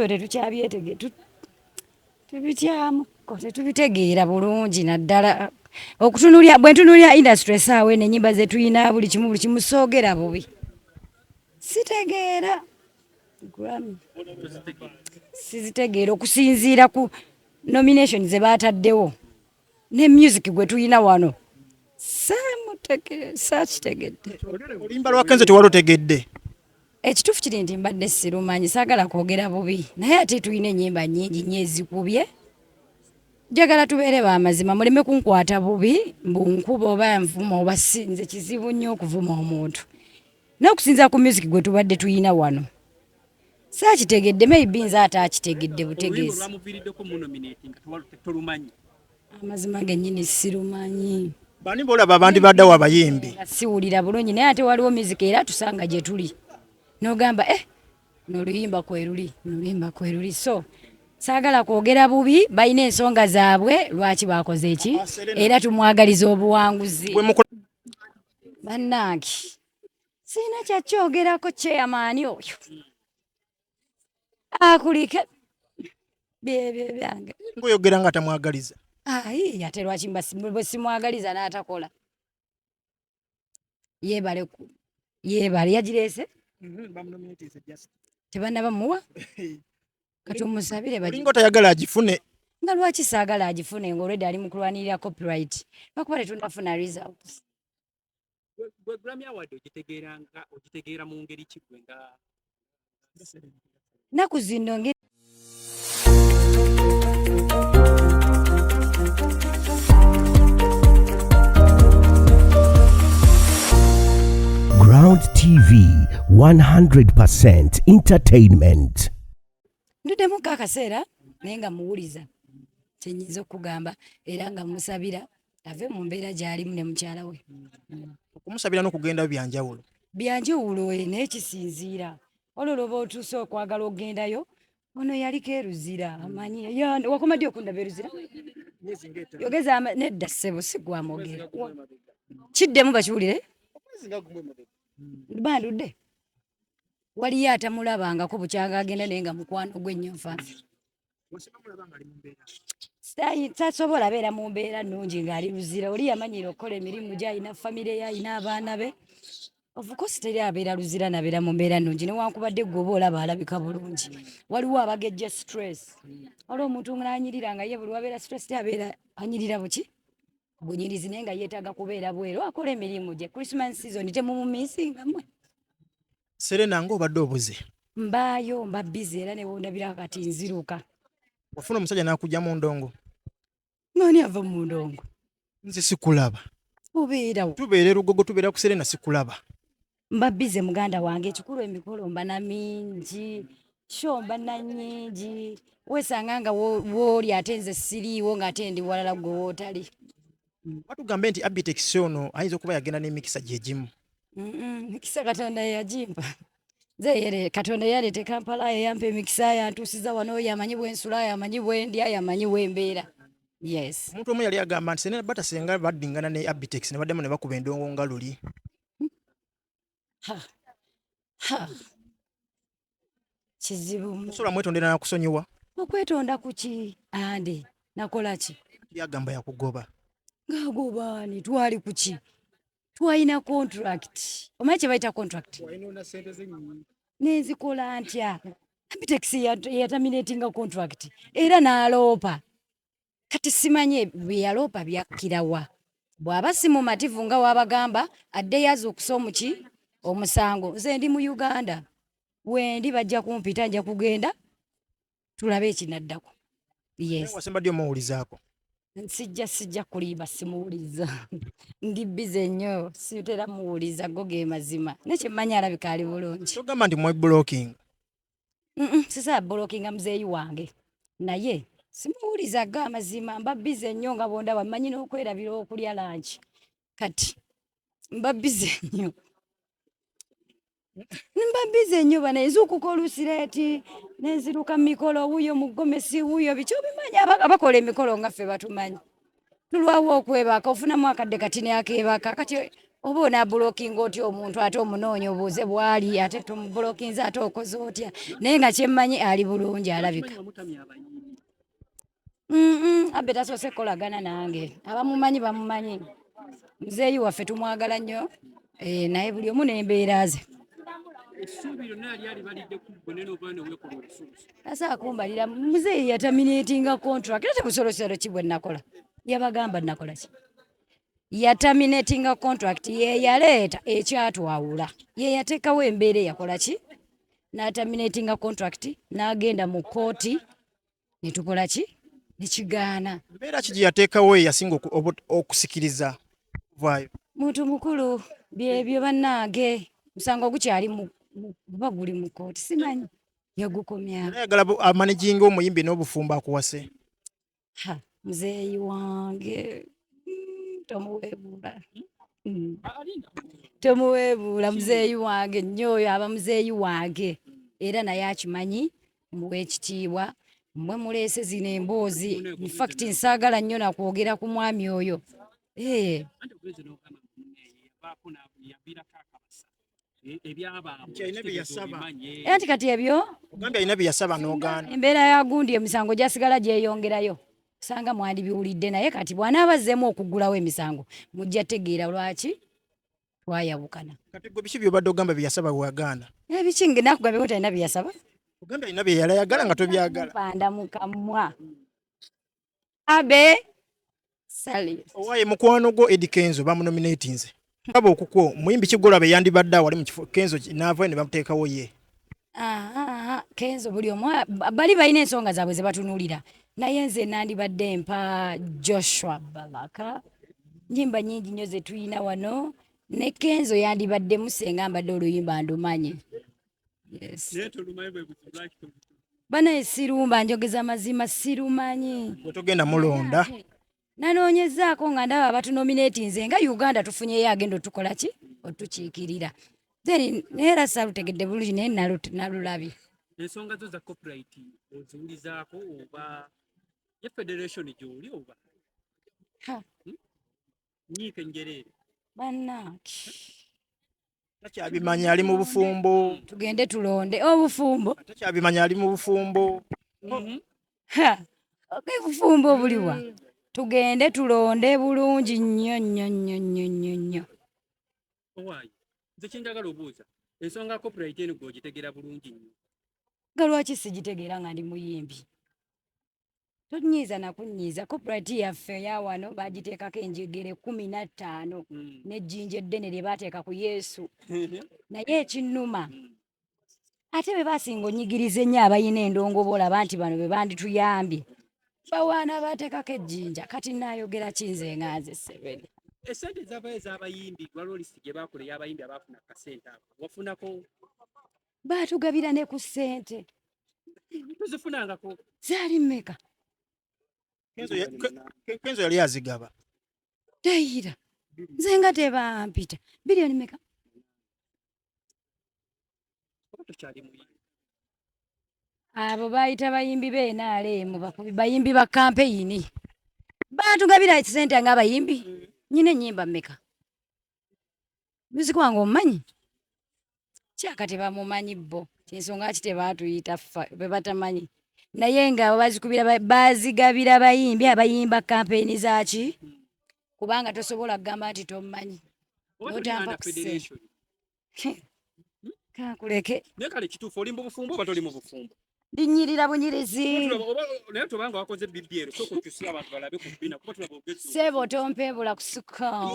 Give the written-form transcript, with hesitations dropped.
bwe tetukyabyetegeera tubityamu ko tetubitegeera bulungi naddala okutunulya bwe ntunulya industry esaawa eno ennyimba ze tuyina buli kimu soogera bubi sitegeera sizitegeera okusinziira ku nomination ze baataddewo ne music gwe tuyina wano saakitegedde. Olimba lwa Kenzo tewali otegedde? Ekituufu kiri nti mbadde sirumanyi saagala kwogera bubi naye ate tulina ennyimba nnyingi nnyo ezikubye njagala tubeere b'amazima muleme kunkwata bubi mbunkuba oba nvuma oba sinze kizibu nnyo okuvuma omuntu n'okusinza ku music gwe tubadde tuyina wano saakitegedde maybe nze ate akitegedde butegeezi amazima gennyini sirumanyi bani bolaba abandi baddawo abayimbi siwulira bulungi naye ate waliwo music era tusanga gye tuli n'ogamba n'oluyimba kweruli so saagala kwogera bubi balina ensonga zaabwe lwaki bakoze eki era tumwagaliza obuwanguzi bannange sirina kyakyogerako kyeyamaani oyo akulike byebyo byange ngoyogera nga tamwagaliza ayi ate lwaki bwe simwagaliza n'atakola yeebale yagireese tebannaba muwa kati omusabire olinga tayagala agifune nga lwaki saagala agifune ng'olwedde ali mu kulwanirira copyright lwakuba tetundafuna results. Gwe Grammy Award ogitegeera mu ngeri ki gwe nga naku zino Ground TV 100% entertainment. Nduddemu akaseera naye nga muwuliza kyenyinza okugamba era nga musabira ave mu mbeera gy'alimu ne mukyala we. Okumusabira n'okugenda byanjawulo naye kisinziira olwo lwoba otuuse okwagala okugendayo ono yaliko eruzira amanyi wakoma ddi okundaba eruzira yogeza nedda ssebo sigwamogera kiddemu bakiwulire bandudde waliyo atamulabangako bukyaga agenda naye nga mukwano gw'ennyo nfanfe tasobola beera mu mbeera nnungi ng'ali luzira oli yamanyira okukola emirimu gye alina famire ye alina abaana be ofukosi teri abeera luzira nabeera mu mbeera nnungi newankubadde gwe oba olaba alabika bulungi waliwo abagejja stress olwo omuntu ng'anyirira nga ye buli wabeera stress abeera anyirira buki bunyirizi naye nga yeetaaga kubeera bweru akola emirimu gye Christmas season temumumiisinga mmwe Serena ng'obadde obuze mbaayo mba bizi era ne wondabira kati nziruka wafuna omusajja n'akujja mu ndongo ng'ani ava mu ndongo nze sikulaba obeerawo tubeera Lugogo tubeera ku Serena sikulaba mba bize muganda wange ekikulu emikolo mba na mingi sho mba na nnyingi weesanga nga wooli ate nze siriiwo ng'ate ndi walala gwe wootali batugambe nti Abitex ono ayinza okuba yagenda n'emikisa gye gimu mikisa Katonda yagimpa nze Katonda yaleete Kampala yampa emikisa yantuusiza wano yamanyi bwensula yamanyi bwendya yamanyi bwembeera yes omuntu omu yali agamba nti Serena batasenga baddingana ne Abitex ne baddemu ne bakuba endongo nga luli kizibu musobola mwetondera nakusonyiwa okwetonda kuki ande nakola ki yagamba yakugoba ng'agobaani twali kuki twalina contract omanyi kye bayita contract nenzikola ntya Abitex yataminatinga contract era n'aloopa kati simanye bye yaloopa byakkirawa bw'aba si mumativu nga wabagamba addeyo azuukusa omusango nze ndi mu Uganda wendi bajja kumpita nja kugenda tulabe ekinaddako yes wasemba ddi omuwulizaako sijja kulimba simuwuliza ndi bize nnyo sitera muwuliza go ge mazima nekyemmanyi alabika ali bulungi togamba nti mwe blocking sisa blocking muzeeyi wange naye simuwuliza ga amazima mba bize nnyo nga bondaba mmanyi n'okwerabira okulya lanchi kati mba bize nnyo bana ezuukuka olusireeti nenziruka mikolo wuyo mugomesi wuyo biki obimanyi abakola emikolo nga ffe batumanyi tulwawo okwebaka ofunamu akadde kati neakeebaka kati oba onabulookinga otya omuntu ate omunoonya obuuze bw'ali ate tumubulokinze ate okoze otya naye nga kyemmanyi ali bulungi alabika. Abbe tasoose kukolagana nange abamumanyi bamumanyi muzeeyi waffe tumwagala nnyo naye buli omu n'embeera ze. Tasobola kumbalira muzeeyi yataminatinga contract ate busolosolo ki bwe nakola yabagamba nakola ki yataminatinga contract ye yaleeta ekyatwawula ye yateekawo embeera eyakola ki n'ataminatinga contract n'agenda mu kooti ne tukola ki nekigaana. Mbeera ki gye yateekawo eyasinga okusikiriza vaayo? Muntu mukulu byebyo bannange musango ogukyali buba guli mu kooti simanyi yagukomya. Ayagala amanaginga omuyimbi n'obufumbo akuwase. Muzeeyi wange tomuweebuula tomuweebuula muzeeyi wange nnyo oyo aba muzeeyi wange era naye akimanyi muwa ekitiibwa mmwe muleese zino emboozi infact nsaagala nnyo nakwogera ku mwami oyo. Anti kati ebyo ogambye alina bye yasaba n'ogaana. Embeera ya gundi emisango gyasigala gyeyongerayo sanga mwandibiwulidde naye kati bw'anaabazzeemu okuggulawo emisango mujja tegeera lwaki twayawukana. Kati gwe biki by'obadde ogamba bye yasaba bw'agaana? Ebiki nakugambye ko talina bye yasaba? Ogambye alina bye yayagala nga tobyagala. Panda mu kamwa. Abe sali. Owaaye mukwano gwo Eddie Kenzo bamunominatinze. Aba okukwo muyimbi kigolaba yandibadde awali mu kifo Kenzo n'ava ne bamuteekawo ye. Kenzo buli omu bali balina ensonga zaabwe ze batunuulira naye nze nandibadde mpa Joshua Balaka nyimba nyingi nnyo ze tuyina wano ne Kenzo yandibadde musenga mbadde oluyimba ndumanyi. Yes. Bana sirumba njogeza mazima sirumanyi. Otogenda mulonda. Nanoonyezaako nga ndaba batunominatinze nga Uganda tufunyeyo agenda otukola ki otukiikirira. Then neera salutegedde bulungi naye nalulabye. Ensonga zo za copyright oziwulizaako oba ye federation gy'oli oba? Nyiike njereere. Bannange. Takyabimanya ali mu bufumbo. Tugende tulonde obufumbo. Takyabimanya ali mu bufumbo. Bufumbo buliwa. Tugende tulonde bulungi nnyo nnyo nnyo nnyo nnyo nnyo. Owaayi nze kyenjagala obuuza ensonga copyright eno gw'ogitegeera bulungi nnyo. Nga lwaki sigitegeera nga ndi muyimbi? Tonyiiza na kunyiiza copyright yaffe ya wano bagiteekako enjegere 15 n'ejjinja eddene lye baateeka ku Yesu. Naye ekinnuma ate be baasinga onyigiriza ennyo abayina endongo boolaba nti bano be bandituyambye bawaana baateekako ejjinja kati naayogera kinze nga nze Sebene. Esente z'abaye ez'abayimbi lwaliwo lisiti gye baakola ey'abayimbi abaafuna akasente ako wafunako? Baatugabira ne ku ssente. Tozifunangako? Zaali mmeka? Kenzo yali azigaba. Tayira. Nze nga tebampita. Bilioni mmeka? Abo baayita bayimbi b'NRM bayimbi ba kampeyini. Baatugabira ssente ng'abayimbi. Nyina ennyimba mmeka? Muziki wange omumanyi? Kyakati bamumanyi bo. Kyensonga ki tebaatuyita be batamanyi. Naye nga bazigabira bayimbi abayimba kampeyini zaaki kubanga tosobola kugamba nti tomumanyi. Otamba kusente. Kakuleke. Naye kale kituufu oli mu bufumbo oba toli mu bufumbo? Linnyirira bunyirizi. Naye tobanga wakoze BBL sooka okyusira abantu balabe ku bbina kuba tulaba ogezi. Ssebo tompeebula kusuka.